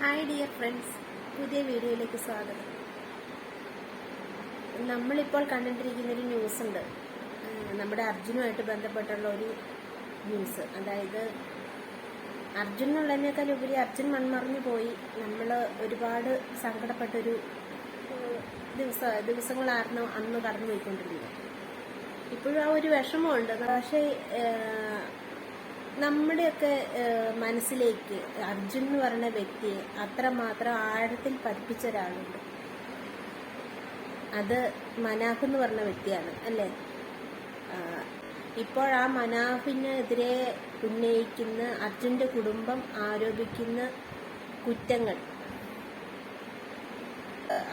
Hi dear friends, പുതിയ വീഡിയോയിലേക്ക് സ്വാഗതം. നമ്മളിപ്പോൾ കണ്ടുകൊണ്ടിരിക്കുന്നൊരു ന്യൂസ് ഉണ്ട്, നമ്മുടെ അർജുനുമായിട്ട് ബന്ധപ്പെട്ടുള്ള ഒരു ന്യൂസ്. അതായത് അർജുൻ എന്നുള്ളതിനേക്കാൾ ഉപരി അർജുൻ മൺമറഞ്ഞു പോയി. നമ്മൾ ഒരുപാട് സങ്കടപ്പെട്ടൊരു ദിവസങ്ങളായിരുന്നു അന്ന് കടന്നു പോയിക്കൊണ്ടിരുന്നത്. ഇപ്പോഴും ആ ഒരു വിഷമമുണ്ട്. പക്ഷേ നമ്മുടെയൊക്കെ മനസ്സിലേക്ക് അർജുൻ എന്ന് പറയുന്ന വ്യക്തിയെ അത്രമാത്രം ആഴത്തിൽ പതിപ്പിച്ച ഒരാളുണ്ട്. അത് മനാഫ് എന്ന് പറഞ്ഞ വ്യക്തിയാണ്, അല്ലേ? ഇപ്പോൾ ആ മനാഫിനെതിരെ ഉന്നയിക്കുന്ന അർജുന്റെ കുടുംബം ആരോപിക്കുന്ന കുറ്റങ്ങൾ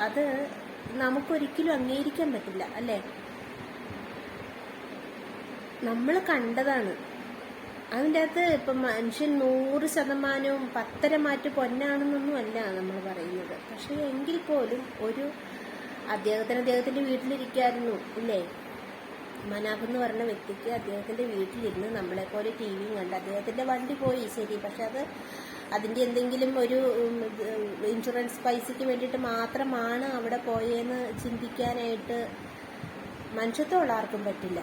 അത് നമുക്കൊരിക്കലും അംഗീകരിക്കാൻ പറ്റില്ല, അല്ലേ? നമ്മൾ കണ്ടതാണ്. അതിൻ്റെ അകത്ത് ഇപ്പം മനുഷ്യൻ 100% പത്തരമാറ്റ് പൊന്നാണെന്നൊന്നും അല്ല നമ്മൾ പറയുന്നത്. പക്ഷേ എങ്കിൽ പോലും അദ്ദേഹത്തിന്റെ വീട്ടിലിരിക്കായിരുന്നു, ഇല്ലേ? മനാഫ് എന്ന് പറഞ്ഞ വ്യക്തിക്ക് അദ്ദേഹത്തിന്റെ വീട്ടിലിരുന്ന് നമ്മളെപ്പോലെ ടി വിയും കണ്ട് അദ്ദേഹത്തിന്റെ വണ്ടി പോയി, ശരി. പക്ഷെ അതിന്റെ എന്തെങ്കിലും ഒരു ഇൻഷുറൻസ് പൈസയ്ക്ക് വേണ്ടിയിട്ട് മാത്രമാണ് അവിടെ പോയെന്ന് ചിന്തിക്കാനായിട്ട് മനുഷ്യത്വമുള്ള ആർക്കും പറ്റില്ല.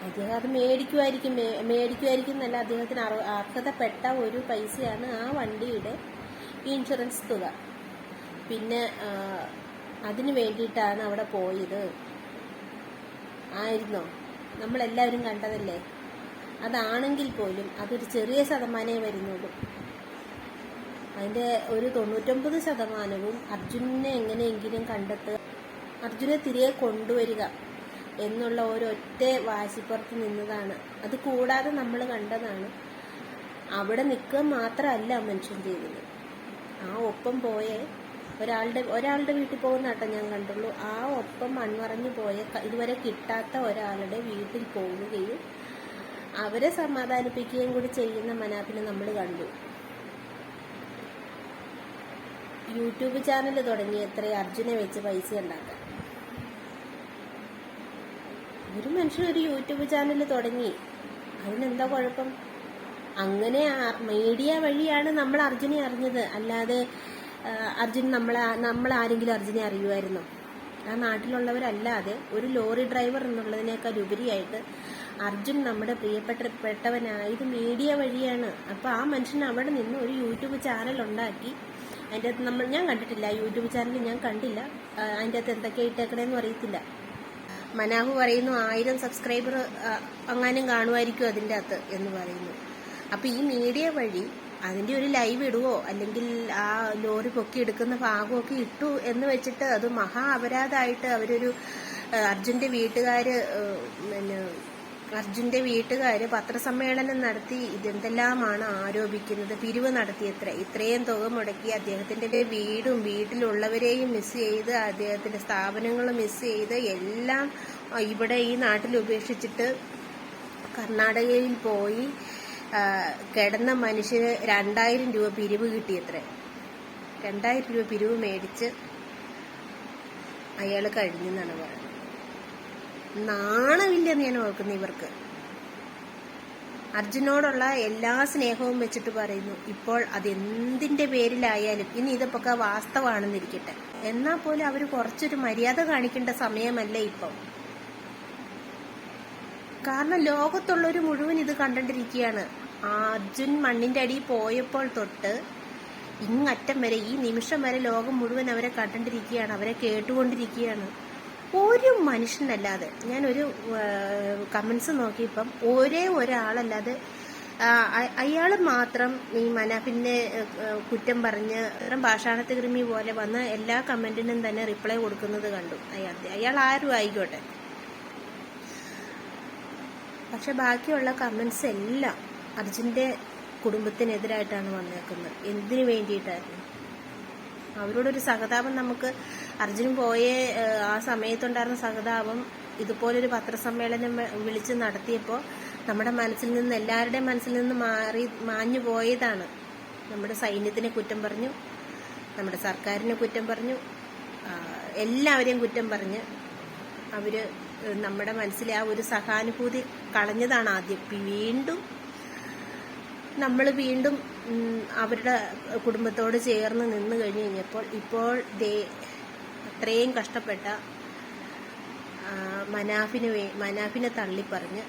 അദ്ദേഹം അത് മേടിക്കുമായിരിക്കും എന്നല്ല, അദ്ദേഹത്തിന് അർഹതപ്പെട്ട ഒരു പൈസയാണ് ആ വണ്ടിയുടെ ഇൻഷുറൻസ് തുക. പിന്നെ അതിന് വേണ്ടിയിട്ടാണ് അവിടെ പോയത് ആയിരുന്നോ? നമ്മളെല്ലാവരും കണ്ടതല്ലേ? അതാണെങ്കിൽ പോലും അതൊരു ചെറിയ ശതമാനമേ വരുന്നുള്ളൂ. അതിൻ്റെ ഒരു 99% അർജുനെ എങ്ങനെയെങ്കിലും കണ്ടെത്തുക, അർജുനെ തിരികെ കൊണ്ടുവരിക എന്നുള്ള ഒരൊറ്റ വാശിപ്പുറത്ത് നിന്നതാണ്. അത് കൂടാതെ നമ്മൾ കണ്ടതാണ്, അവിടെ നിൽക്കുക മാത്രമല്ല മനുഷ്യൻ ചെയ്തത്. ആ ഒപ്പം പോയ ഒരാളുടെ വീട്ടിൽ പോകുന്ന കേട്ടോ ഞാൻ കണ്ടുള്ളൂ. ആ ഒപ്പം മൺമറഞ്ഞു പോയ ഇതുവരെ കിട്ടാത്ത ഒരാളുടെ വീട്ടിൽ പോവുകയും അവരെ സമാധാനിപ്പിക്കുകയും കൂടി ചെയ്യുന്ന മനാഫിനെ നമ്മൾ കണ്ടു. യൂട്യൂബ് ചാനൽ തുടങ്ങി എത്ര അർജുനെ വെച്ച് പൈസ ഉണ്ടാക്കാൻ. ഒരു മനുഷ്യൻ ഒരു യൂട്യൂബ് ചാനൽ തുടങ്ങി, അതിനെന്താ കുഴപ്പം? അങ്ങനെ മീഡിയ വഴിയാണ് നമ്മൾ അർജുനെ അറിഞ്ഞത്. അല്ലാതെ അർജുൻ നമ്മളാരെങ്കിലും അർജുനെ അറിയുമായിരുന്നോ? ആ നാട്ടിലുള്ളവരല്ലാതെ ഒരു ലോറി ഡ്രൈവർ എന്നുള്ളതിനേക്കാൾ ഉപരിയായിട്ട് അർജുൻ നമ്മുടെ പ്രിയപ്പെട്ടവനായത് മീഡിയ വഴിയാണ്. അപ്പോൾ ആ മനുഷ്യൻ അവിടെ നിന്ന് ഒരു യൂട്യൂബ് ചാനൽ ഉണ്ടാക്കി. അതിൻ്റെ അകത്ത് ഞാൻ കണ്ടിട്ടില്ല, യൂട്യൂബ് ചാനൽ ഞാൻ കണ്ടില്ല. അതിൻ്റെ അകത്ത് എന്തൊക്കെയാണ് ഇട്ടേക്കണേന്നും അറിയത്തില്ല. മനാഫ് പറയുന്നു 1000 സബ്സ്ക്രൈബർ അങ്ങാനും കാണുമായിരിക്കും അതിൻ്റെ അകത്ത് എന്ന് പറയുന്നു. അപ്പം ഈ മീഡിയ വഴി അതിൻ്റെ ഒരു ലൈവ് ഇടുവോ, അല്ലെങ്കിൽ ആ ലോറി പൊക്കി എടുക്കുന്ന ഭാഗമൊക്കെ ഇട്ടു എന്ന് വെച്ചിട്ട് അത് മഹാ അപരാധമായിട്ട് അവരൊരു അർജുന്റെ വീട്ടുകാർ പത്രസമ്മേളനം നടത്തി ഇതെന്തെല്ലാമാണ് ആരോപിക്കുന്നത്. പിരിവ് നടത്തി ഇത്രയും തുക മുടക്കി അദ്ദേഹത്തിന്റെ വീടും വീട്ടിലുള്ളവരെയും മിസ് ചെയ്ത്, അദ്ദേഹത്തിന്റെ സ്ഥാപനങ്ങളും മിസ് ചെയ്ത് എല്ലാം ഇവിടെ ഈ നാട്ടിൽ ഉപേക്ഷിച്ചിട്ട് കർണാടകയിൽ പോയി കിടന്ന മനുഷ്യന് 2000 രൂപ പിരിവ് കിട്ടിയത്രേ. 2000 രൂപ പിരിവ് മേടിച്ച് അയാൾ കഴിഞ്ഞെന്നാണ് പറയുന്നത്. നാണമില്ലെന്ന് ഞാൻ ഓർക്കുന്നു ഇവർക്ക്. അർജുനോടുള്ള എല്ലാ സ്നേഹവും വെച്ചിട്ട് പറയുന്നു, ഇപ്പോൾ അതെന്തിന്റെ പേരിലായാലും, ഇനി ഇതൊക്കെ വാസ്തവാണെന്നിരിക്കട്ടെ, എന്നാൽ പോലും അവർ കുറച്ചൊരു മര്യാദ കാണിക്കേണ്ട സമയമല്ല ഇപ്പം. കാരണം ലോകത്തുള്ളവർ മുഴുവൻ ഇത് കണ്ടിരിക്കുകയാണ്. അർജുൻ മണ്ണിന്റെ അടിയിൽ പോയപ്പോൾ തൊട്ട് ഇങ്ങറ്റം വരെ, ഈ നിമിഷം വരെ ലോകം മുഴുവൻ അവരെ കണ്ടിരിക്കുകയാണ്, അവരെ കേട്ടുകൊണ്ടിരിക്കുകയാണ്. ഒരു മനുഷ്യനല്ലാതെ, ഞാനൊരു കമന്റ്സ് നോക്കിയപ്പം ഒരേ ഒരാളല്ലാതെ അയാൾ മാത്രം ഈ മനാഫിനെ കുറ്റം പറഞ്ഞ് ഭാഷാണത്ത് കൃമി പോലെ വന്ന് എല്ലാ കമന്റിനും തന്നെ റിപ്ലൈ കൊടുക്കുന്നത് കണ്ടു. അയാൾ ആരും ആയിക്കോട്ടെ. പക്ഷെ ബാക്കിയുള്ള കമന്റ്സ് എല്ലാം അർജുന്റെ കുടുംബത്തിനെതിരായിട്ടാണ് വന്നേക്കുന്നത്. എന്തിനു വേണ്ടിയിട്ടായിരുന്നു? അവരോടൊരു സഹതാപം നമുക്ക് അർജുൻ പോയ ആ സമയത്തുണ്ടായിരുന്ന സഹതാപം ഇതുപോലൊരു പത്രസമ്മേളനം വിളിച്ച് നടത്തിയപ്പോൾ നമ്മുടെ മനസ്സിൽ നിന്ന്, എല്ലാവരുടെയും മനസ്സിൽ നിന്ന് മാഞ്ഞു പോയതാണ്. നമ്മുടെ സൈന്യത്തിനെ കുറ്റം പറഞ്ഞു, നമ്മുടെ സർക്കാരിനെ കുറ്റം പറഞ്ഞു, എല്ലാവരെയും കുറ്റം പറഞ്ഞ് അവര് നമ്മുടെ മനസ്സിലെ ആ ഒരു സഹാനുഭൂതി കളഞ്ഞതാണ് ആദ്യം. വീണ്ടും നമ്മൾ വീണ്ടും അവരുടെ കുടുംബത്തോട് ചേർന്ന് നിന്ന് കഴിഞ്ഞ് കഴിഞ്ഞപ്പോൾ ഇപ്പോൾ അത്രയും കഷ്ടപ്പെട്ട മനാഫിനെ തള്ളിപ്പറഞ്ഞ്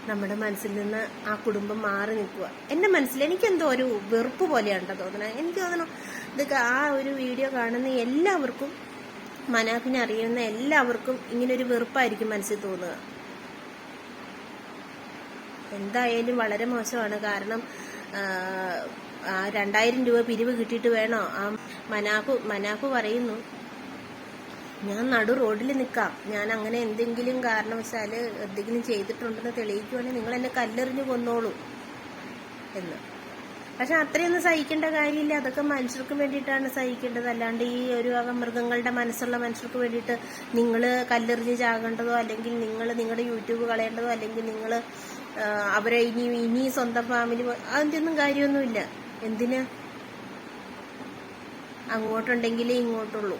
നമ്മുടെ മനസ്സിൽ നിന്ന് ആ കുടുംബം മാറി നിൽക്കുക. എൻ്റെ മനസ്സിൽ എനിക്കെന്തോ ഒരു വെറുപ്പ് പോലെയാണ്ടോ തോന്നണം. എനിക്ക് തോന്നണം ഇതൊക്കെ ആ ഒരു വീഡിയോ കാണുന്ന എല്ലാവർക്കും, മനാഫിനെ അറിയുന്ന എല്ലാവർക്കും ഇങ്ങനൊരു വെറുപ്പായിരിക്കും മനസ്സിൽ തോന്നുക. എന്തായാലും വളരെ മോശമാണ്. കാരണം 2000 രൂപ പിരിവ് കിട്ടിയിട്ട് വേണോ ആ മനാഫ് പറയുന്നു, ഞാൻ നടു റോഡിൽ നിൽക്കാം, ഞാൻ അങ്ങനെ എന്തെങ്കിലും കാരണവശാൽ എന്തെങ്കിലും ചെയ്തിട്ടുണ്ടെന്ന് തെളിയിക്കുവാണെങ്കിൽ നിങ്ങൾ എന്നെ കല്ലെറിഞ്ഞ് കൊന്നോളൂ എന്ന്. പക്ഷെ അത്രയൊന്നും സഹിക്കേണ്ട കാര്യമില്ല. അതൊക്കെ മനുഷ്യർക്ക് വേണ്ടിയിട്ടാണ് സഹിക്കേണ്ടത്. അല്ലാണ്ട് ഈ ഒരു മൃഗങ്ങളുടെ മനസ്സുള്ള മനുഷ്യർക്ക് വേണ്ടിയിട്ട് നിങ്ങൾ കല്ലെറിഞ്ഞ് ചാകേണ്ടതോ, അല്ലെങ്കിൽ നിങ്ങൾ നിങ്ങളുടെ യൂട്യൂബ് കളയേണ്ടതോ, അല്ലെങ്കിൽ നിങ്ങൾ അവരെ ഇനി സ്വന്തം ഫാമിലി, അതിൻ്റെ ഒന്നും കാര്യമൊന്നുമില്ല. എന്തിന്? അങ്ങോട്ടുണ്ടെങ്കിലേ ഇങ്ങോട്ടുള്ളൂ.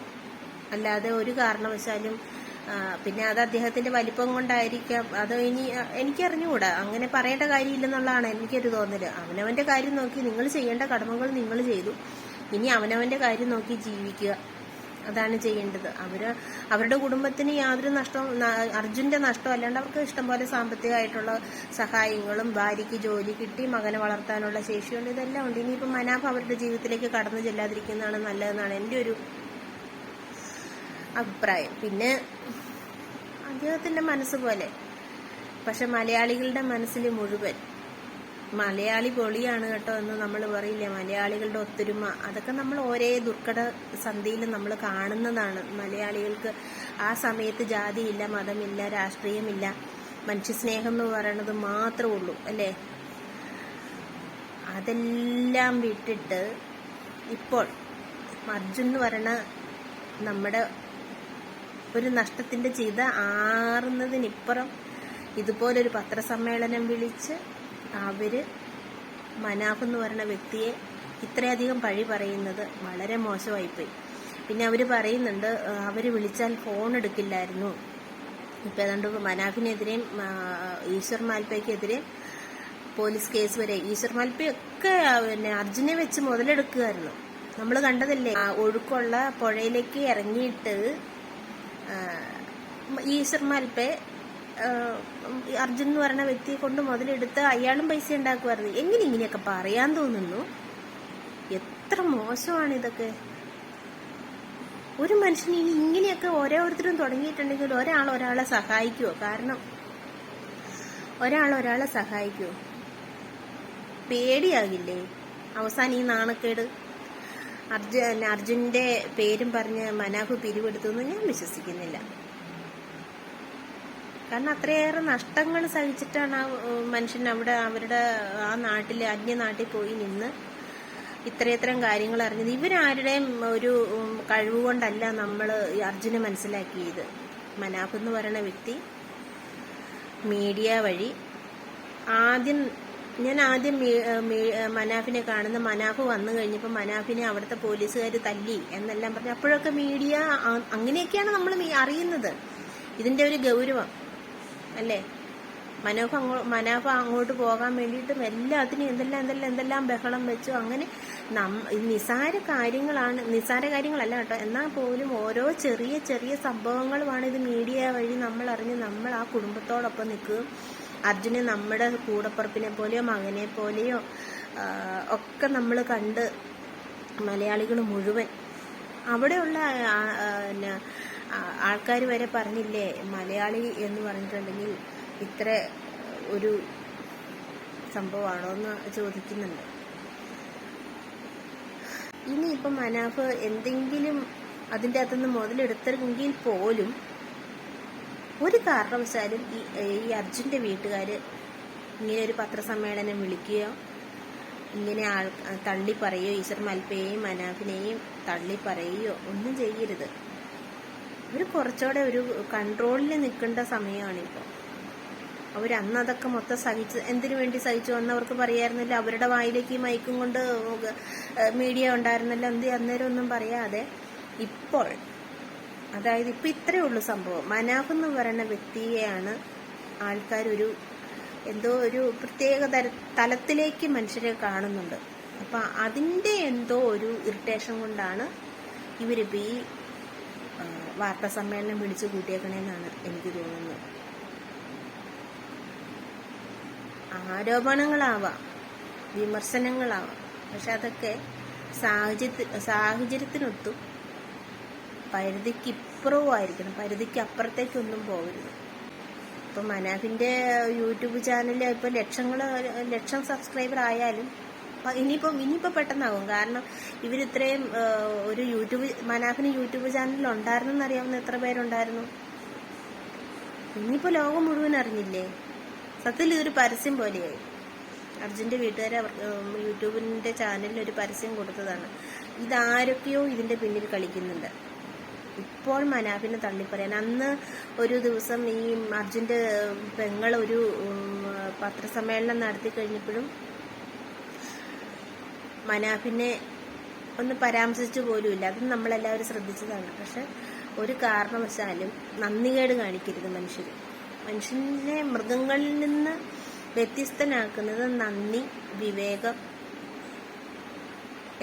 അല്ലാതെ ഒരു കാരണവശാലും പിന്നെ അത് അദ്ദേഹത്തിന്റെ വലിപ്പം കൊണ്ടായിരിക്കാം. അത് എനിക്കറിഞ്ഞുകൂടാ, അങ്ങനെ പറയേണ്ട കാര്യമില്ലെന്നുള്ളതാണ് എനിക്കൊരു തോന്നല്. അവനവന്റെ കാര്യം നോക്കി നിങ്ങൾ ചെയ്യേണ്ട കടമകൾ നിങ്ങൾ ചെയ്തു, ഇനി അവനവന്റെ കാര്യം നോക്കി ജീവിക്കുക, അതാണ് ചെയ്യേണ്ടത്. അവരുടെ കുടുംബത്തിന് യാതൊരു നഷ്ടവും, അർജുന്റെ നഷ്ടം അല്ലാണ്ട് അവർക്ക് ഇഷ്ടംപോലെ സാമ്പത്തികമായിട്ടുള്ള സഹായങ്ങളും, ഭാര്യയ്ക്ക് ജോലി കിട്ടി, മകനെ വളർത്താനുള്ള ശേഷിയുണ്ട്, ഇതെല്ലാം ഉണ്ട്. ഇനിയിപ്പോൾ മനാഫ് അവരുടെ ജീവിതത്തിലേക്ക് കടന്നു ചെല്ലാതിരിക്കുന്നതാണ് നല്ലതെന്നാണ് എൻ്റെ ഒരു അഭിപ്രായം. പിന്നെ അദ്ദേഹത്തിന്റെ മനസ്സ് പോലെ. പക്ഷെ മലയാളികളുടെ മനസ്സിൽ മുഴുവൻ മലയാളി പൊളിയാണ് കേട്ടോ എന്ന് നമ്മൾ പറയില്ലേ, മലയാളികളുടെ ഒത്തൊരുമ, അതൊക്കെ നമ്മൾ ഒരേ ദുർഘട സന്ധിയിൽ നമ്മൾ കാണുന്നതാണ്. മലയാളികൾക്ക് ആ സമയത്ത് ജാതിയില്ല, മതമില്ല, രാഷ്ട്രീയമില്ല, മനുഷ്യസ്നേഹം എന്ന് പറയണത് മാത്രമേ ഉള്ളൂ അല്ലേ. അതെല്ലാം വിട്ടിട്ട് ഇപ്പോൾ അർജുൻ എന്ന് പറയണ നമ്മുടെ ഒരു നഷ്ടത്തിന്റെ ചെയ്ത ആറുന്നതിനിപ്പുറം ഇതുപോലൊരു പത്രസമ്മേളനം വിളിച്ച് അവര് മനാഫ് എന്ന് പറയുന്ന വ്യക്തിയെ ഇത്രയധികം പഴി പറയുന്നത് വളരെ മോശമായിപ്പോയി. പിന്നെ അവര് പറയുന്നുണ്ട് അവര് വിളിച്ചാൽ ഫോൺ എടുക്കില്ലായിരുന്നു. ഇപ്പൊ ഏതാണ്ട് മനാഫിനെതിരെയും ഈശ്വർ മാൽപ്പയ്ക്കെതിരെയും പോലീസ് കേസ് വരെ. ഈശ്വർ മാൽപ്പയൊക്കെ പിന്നെ അർജുനെ വെച്ച് മുതലെടുക്കുകയായിരുന്നു. നമ്മൾ കണ്ടതല്ലേ, ഒഴുക്കുള്ള പുഴയിലേക്ക് ഇറങ്ങിയിട്ട് ഈശ്വർ മാൽപ്പെ അർജുൻ എന്ന് പറയുന്ന വ്യക്തിയെ കൊണ്ട് മുതലെടുത്ത് അയാളും പൈസ ഉണ്ടാക്കുമായിരുന്നു. എങ്ങനെ ഇങ്ങനെയൊക്കെ പറയാൻ തോന്നുന്നു? എത്ര മോശമാണ് ഇതൊക്കെ. ഒരു മനുഷ്യന് ഇനി ഇങ്ങനെയൊക്കെ ഓരോരുത്തരും തുടങ്ങിയിട്ടുണ്ടെങ്കിൽ ഒരാളെ സഹായിക്കുമോ? കാരണം ഒരാളെ സഹായിക്കുമോ? പേടിയാകില്ലേ അവസാനം ഈ നാണക്കേട്? അർജുന്റെ പേരും പറഞ്ഞ് മനാഫ് പിരിവെടുത്തു എന്ന് ഞാൻ വിശ്വസിക്കുന്നില്ല. കാരണം അത്രയേറെ നഷ്ടങ്ങൾ സഹിച്ചിട്ടാണ് ആ മനുഷ്യൻ അവരുടെ ആ നാട്ടിൽ, അന്യനാട്ടിൽ പോയി നിന്ന് ഇത്രയത്രം കാര്യങ്ങൾ അറിഞ്ഞത്. ഇവരാരുടെയും ഒരു കഴിവുകൊണ്ടല്ല നമ്മൾ അർജുനെ മനസ്സിലാക്കിയത്. മനാഫ് എന്ന് പറയുന്ന വ്യക്തി മീഡിയ വഴി ഞാൻ ആദ്യം മനാഫിനെ കാണുന്ന, മനാഫ് വന്നു കഴിഞ്ഞപ്പോൾ മനാഫിനെ അവിടുത്തെ പോലീസുകാർ തല്ലി എന്നെല്ലാം പറഞ്ഞു. അപ്പോഴൊക്കെ മീഡിയ അങ്ങനെയൊക്കെയാണ് നമ്മൾ അറിയുന്നത് ഇതിന്റെ ഒരു ഗൗരവം അല്ലേ. മനാഫ് അങ്ങോട്ട് പോകാൻ വേണ്ടിയിട്ടും എല്ലാത്തിനും എന്തെല്ലാം ബഹളം വെച്ചു. അങ്ങനെ നിസാര കാര്യങ്ങളല്ല കേട്ടോ, എന്നാൽ പോലും ഓരോ ചെറിയ സംഭവങ്ങളുമാണ് ഇത് മീഡിയ വഴി നമ്മൾ അറിഞ്ഞ് നമ്മൾ ആ കുടുംബത്തോടൊപ്പം നിൽക്കുകയും അർജുനെ നമ്മുടെ കൂടപ്പുറപ്പിനെ പോലെയോ മകനെ പോലെയോ ഒക്കെ നമ്മൾ കണ്ട് മലയാളികൾ മുഴുവൻ, അവിടെയുള്ള ആൾക്കാർ വരെ പറഞ്ഞില്ലേ മലയാളി എന്ന് പറഞ്ഞിട്ടുണ്ടെങ്കിൽ ഇത്ര ഒരു സംഭവമാണോ എന്ന് ചോദിക്കുന്നുണ്ട്. ഇനിയിപ്പം മനാഫ് എന്തെങ്കിലും അതിൻ്റെ അകത്തുനിന്ന് മുതലെടുത്തെങ്കിൽ പോലും ഒരു കാരണവശാലും ഈ അർജുന്റെ വീട്ടുകാര് ഇങ്ങനെ ഒരു പത്രസമ്മേളനം വിളിക്കുകയോ ഇങ്ങനെ തള്ളി പറയുകയോ ഈശ്വർ മാൽപ്പയെയും മനാഫിനെയും തള്ളി പറയുകയോ ഒന്നും ചെയ്യരുത്. അവർ കുറച്ചുകൂടെ ഒരു കൺട്രോളിൽ നിൽക്കേണ്ട സമയമാണിപ്പോൾ. അവരന്ന് അതൊക്കെ മൊത്തം സഹിച്ച് എന്തിനു വേണ്ടി സഹിച്ചു വന്നവർക്ക് പറയായിരുന്നില്ല. അവരുടെ വായിലേക്ക് മയക്കും കൊണ്ട് മീഡിയ ഉണ്ടായിരുന്നല്ലോ, അന്നേരം ഒന്നും പറയാതെ ഇപ്പോൾ, അതായത് ഇപ്പം ഇത്രയേ ഉള്ളൂ സംഭവം. മനാഫ് എന്ന് പറയുന്ന വ്യക്തിയെയാണ് ആൾക്കാർ എന്തോ ഒരു പ്രത്യേക തലത്തിലേക്ക് മനുഷ്യരെ കാണുന്നുണ്ട്. അപ്പം അതിൻ്റെ എന്തോ ഒരു ഇറിറ്റേഷൻ കൊണ്ടാണ് ഇവരിപ്പോൾ ഈ വാർത്താ സമ്മേളനം വിളിച്ചു കൂട്ടിയേക്കണേന്നാണ് എനിക്ക് തോന്നുന്നത്. ആരോപണങ്ങളാവാം, വിമർശനങ്ങളാവാം, പക്ഷെ അതൊക്കെ സാഹചര്യത്തിനൊത്തും പരിധിക്ക് ഇപ്പുറവും ആയിരിക്കണം, പരിധിക്ക് അപ്പുറത്തേക്കൊന്നും പോകരുത്. ഇപ്പം മനാഫിൻ്റെ യൂട്യൂബ് ചാനൽ ഇപ്പോൾ ലക്ഷം സബ്സ്ക്രൈബർ ആയാലും ഇനിയിപ്പോൾ പെട്ടെന്നാകും. കാരണം ഇവരിത്രയും മനാഫിന് യൂട്യൂബ് ചാനൽ ഉണ്ടായിരുന്നെന്ന് അറിയാവുന്ന എത്ര പേരുണ്ടായിരുന്നു? ഇനിയിപ്പോൾ ലോകം മുഴുവൻ അറിഞ്ഞില്ലേ? സത്യത്തിൽ ഇതൊരു പരസ്യം പോലെയായി. അർജുൻ്റെ വീട്ടുകാരെ യൂട്യൂബിൻ്റെ ചാനലിൽ ഒരു പരസ്യം കൊടുത്തതാണ്. ഇതാരൊക്കെയോ ഇതിൻ്റെ പിന്നിൽ കളിക്കുന്നുണ്ട്. ഇപ്പോൾ മനാഫിനെ തള്ളിപ്പറയാൻ, അന്ന് ഒരു ദിവസം ഈ അർജുൻ്റെ പെങ്ങൾ ഒരു പത്രസമ്മേളനം നടത്തി കഴിഞ്ഞപ്പോഴും മനാഫിനെ ഒന്ന് പരാമർശിച്ചു പോലുമില്ല. അത് നമ്മളെല്ലാവരും ശ്രദ്ധിച്ചതാണ്. പക്ഷെ ഒരു കാരണവശാലും നന്ദികേട് കാണിക്കരുത്. മനുഷ്യനെ മൃഗങ്ങളിൽ നിന്ന് വ്യത്യസ്തനാക്കുന്നത് നന്ദി, വിവേകം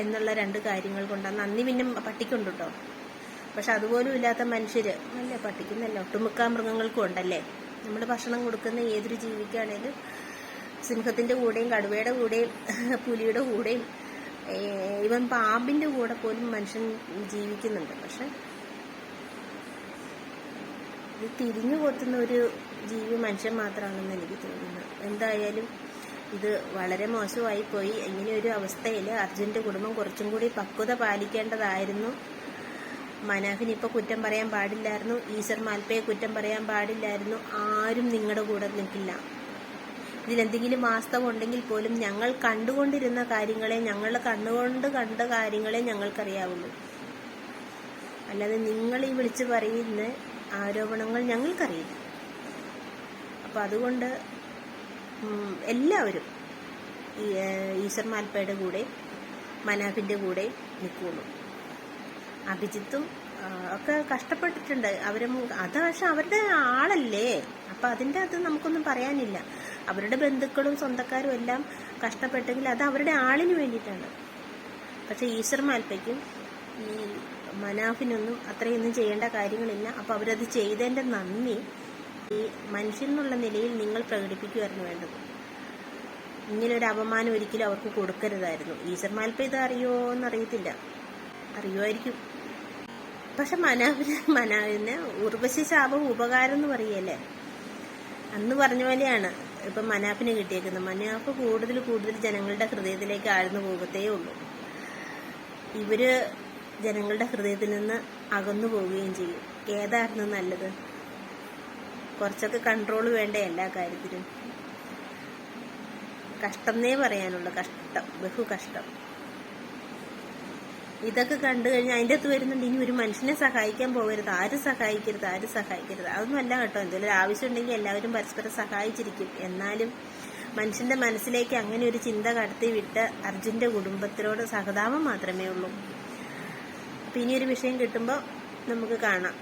എന്നുള്ള 2 കാര്യങ്ങൾ കൊണ്ടാണ്. നന്ദി പിന്നെ പട്ടിക്കുണ്ട് കേട്ടോ. പക്ഷെ അതുപോലും ഇല്ലാത്ത മനുഷ്യര് അല്ലേ, പട്ടിക്കുന്നല്ല, ഒട്ടുമിക്ക മൃഗങ്ങൾക്കും ഉണ്ടല്ലേ. നമ്മൾ ഭക്ഷണം കൊടുക്കുന്ന ഏതൊരു ജീവിക്കാണേലും സിംഹത്തിന്റെ കൂടെയും കടുവയുടെ കൂടെയും പുലിയുടെ കൂടെയും ഇവൻ പാമ്പിന്റെ കൂടെ പോലും മനുഷ്യൻ ജീവിക്കുന്നുണ്ട്. പക്ഷെ ഇത് തിരിഞ്ഞു കൊത്തുന്ന ഒരു ജീവി മനുഷ്യൻ മാത്രമാണെന്ന് എനിക്ക് തോന്നുന്നു. എന്തായാലും ഇത് വളരെ മോശമായി പോയി. ഇങ്ങനെ ഒരു അവസ്ഥയിൽ അർജുൻ്റെ കുടുംബം കുറച്ചും കൂടി പക്വത പാലിക്കേണ്ടതായിരുന്നു. മനാഫിന് ഇപ്പോൾ കുറ്റം പറയാൻ പാടില്ലായിരുന്നു, ഈശ്വർ മാൽപ്പയെ കുറ്റം പറയാൻ പാടില്ലായിരുന്നു. ആരും നിങ്ങളുടെ കൂടെ നിൽക്കില്ല. ഇതിലെന്തെങ്കിലും വാസ്തവം ഉണ്ടെങ്കിൽ പോലും ഞങ്ങൾ കണ്ടുകൊണ്ടിരുന്ന കാര്യങ്ങളെ, ഞങ്ങളുടെ കണ്ണുകൊണ്ട് കണ്ട കാര്യങ്ങളെ ഞങ്ങൾക്കറിയാവുള്ളൂ. അല്ലാതെ നിങ്ങൾ ഈ വിളിച്ചു പറയുന്ന ആരോപണങ്ങൾ ഞങ്ങൾക്കറിയില്ല. അപ്പം അതുകൊണ്ട് എല്ലാവരും ഈശ്വർ മാൽപ്പയുടെ കൂടെ, മനാഫിൻ്റെ കൂടെ നിൽക്കുള്ളൂ. അഭിജിത്തും ഒക്കെ കഷ്ടപ്പെട്ടിട്ടുണ്ട്. അത് പക്ഷെ അവരുടെ ആളല്ലേ, അപ്പം അതിൻ്റെ അത് നമുക്കൊന്നും പറയാനില്ല. അവരുടെ ബന്ധുക്കളും സ്വന്തക്കാരും എല്ലാം കഷ്ടപ്പെട്ടെങ്കിൽ അത് അവരുടെ ആളിന് വേണ്ടിയിട്ടാണ്. പക്ഷെ ഈശ്വർ മാൽപ്പയ്ക്കും ഈ മനാഫിനൊന്നും അത്രയൊന്നും ചെയ്യേണ്ട കാര്യങ്ങളില്ല. അപ്പോൾ അവരത് ചെയ്തതിൻ്റെ നന്ദി ഈ മനുഷ്യൻ എന്നുള്ള നിലയിൽ നിങ്ങൾ പ്രകടിപ്പിക്കുമായിരുന്നു വേണ്ടത്. ഇങ്ങനൊരു അപമാനം ഒരിക്കലും അവർക്ക് കൊടുക്കരുതായിരുന്നു. ഈശ്വർ മാൽപ്പ ഇത് അറിയുമോയെന്നറിയത്തില്ല, അറിയുമായിരിക്കും. പക്ഷെ മനാഫിന് ഉർവശി ശാപം ഉപകാരം എന്ന് പറയല്ലേ, അന്ന് പറഞ്ഞ പോലെയാണ് ഇപ്പം മനാഫിന് കിട്ടിയേക്കുന്നത്. മനാഫ് കൂടുതൽ ജനങ്ങളുടെ ഹൃദയത്തിലേക്ക് ആഴ്ന്നു പോകത്തേ ഉള്ളൂ. ഇവര് ജനങ്ങളുടെ ഹൃദയത്തിൽ നിന്ന് അകന്നു പോവുകയും ചെയ്യും. ഏതായിരുന്നു നല്ലത്? കുറച്ചൊക്കെ കൺട്രോൾ വേണ്ടേ എല്ലാ കാര്യത്തിലും? കഷ്ടമെന്നേ പറയാനുള്ളൂ, കഷ്ടം, ബഹു കഷ്ടം. ഇതൊക്കെ കണ്ടു കഴിഞ്ഞാൽ അതിൻ്റെ അകത്ത് വരുന്നുണ്ട്, ഇനി ഒരു മനുഷ്യനെ സഹായിക്കാൻ പോകരുത്, ആരും സഹായിക്കരുത്. അതൊന്നുമല്ല കേട്ടോ. എന്തെങ്കിലും ആവശ്യമുണ്ടെങ്കിൽ എല്ലാവരും പരസ്പരം സഹായിച്ചിരിക്കും. എന്നാലും മനുഷ്യന്റെ മനസ്സിലേക്ക് അങ്ങനെ ഒരു ചിന്ത കടത്തി വിട്ട് അർജുന്റെ കുടുംബത്തിനോട് സഹതാപം മാത്രമേ ഉള്ളൂ. അപ്പം ഇനിയൊരു വിഷയം കിട്ടുമ്പോൾ നമുക്ക് കാണാം.